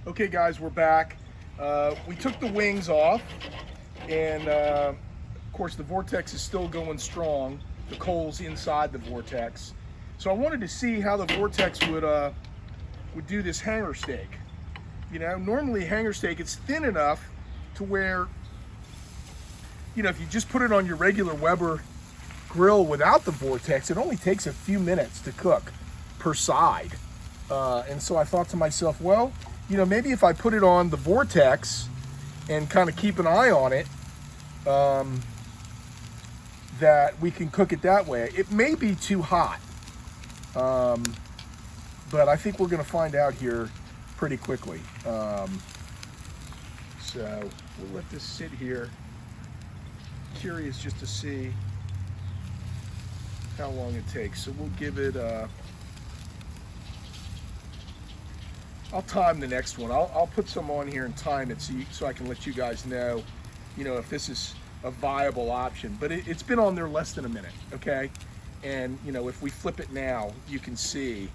Okay guys, we're back. We took the wings off, and of course the Vortex is still going strong. The coal's inside the Vortex. So I wanted to see how the Vortex would do this hanger steak. You know, normally hanger steak, it's thin enough to where, you know, if you just put it on your regular Weber grill without the Vortex, it only takes a few minutes to cook per side. And so I thought to myself, well, you know, maybe if I put it on the Vortex and kind of keep an eye on it, that we can cook it that way. It may be too hot, but I think we're going to find out here pretty quickly. So we'll let this sit here. Curious just to see how long it takes. So we'll give it I'll time the next one. I'll put some on here and time it so I can let you guys know, you know, if this is a viable option. But it's been on there less than a minute, okay? And, you know, if we flip it now, you can see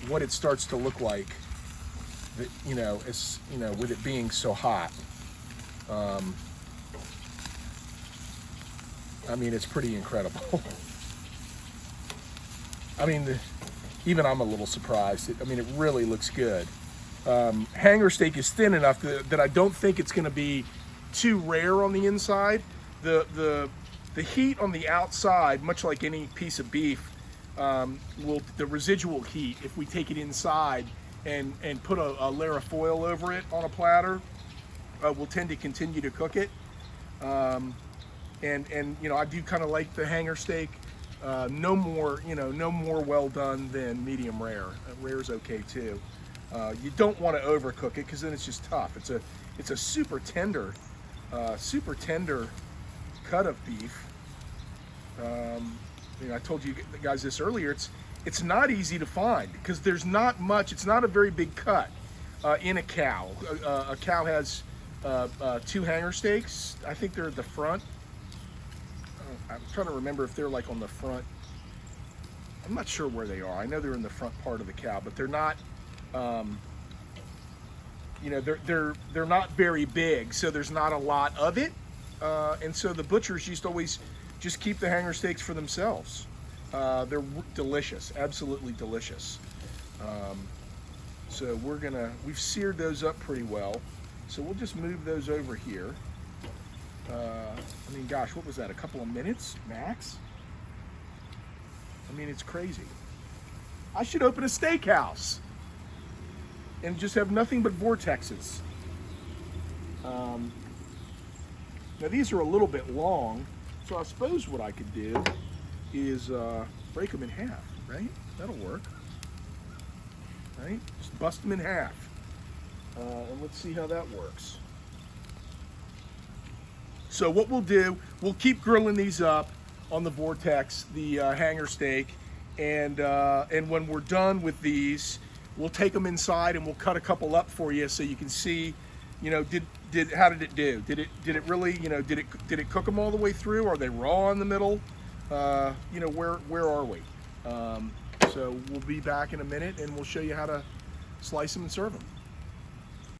what it starts to look like, that, you know, it's, you know, with it being so hot. I mean, it's pretty incredible. I mean, even I'm a little surprised. I mean, it really looks good. Hanger steak is thin enough that I don't think it's going to be too rare on the inside. The heat on the outside, much like any piece of beef, the residual heat, if we take it inside and put a layer of foil over it on a platter, will tend to continue to cook it. And you know, I do kind of like the hanger steak. No more well done than medium rare. Rare is okay too. You don't want to overcook it because then it's just tough. It's a super tender cut of beef. You know, I told you guys this earlier. It's not easy to find because there's not much. It's not a very big cut in a cow. A cow has 2 hanger steaks. I think they're at the front. I'm trying to remember if they're like on the front. I'm not sure where they are. I know they're in the front part of the cow, but they're not. You know, they're not very big, so there's not a lot of it, and so the butchers used to always just keep the hanger steaks for themselves. They're delicious, absolutely delicious. So we've seared those up pretty well, so we'll just move those over here. I mean, gosh, what was that? A couple of minutes max? I mean, it's crazy. I should open a steakhouse and just have nothing but Vortexes. Now these are a little bit long, so I suppose what I could do is break them in half, right? That'll work, right? Just bust them in half, and let's see how that works. So what we'll do, we'll keep grilling these up on the Vortex, the hanger steak, and when we're done with these, we'll take them inside and we'll cut a couple up for you so you can see, you know, how did it do? Did it really, you know, did it cook them all the way through? Are they raw in the middle? You know, where are we? So we'll be back in a minute and we'll show you how to slice them and serve them.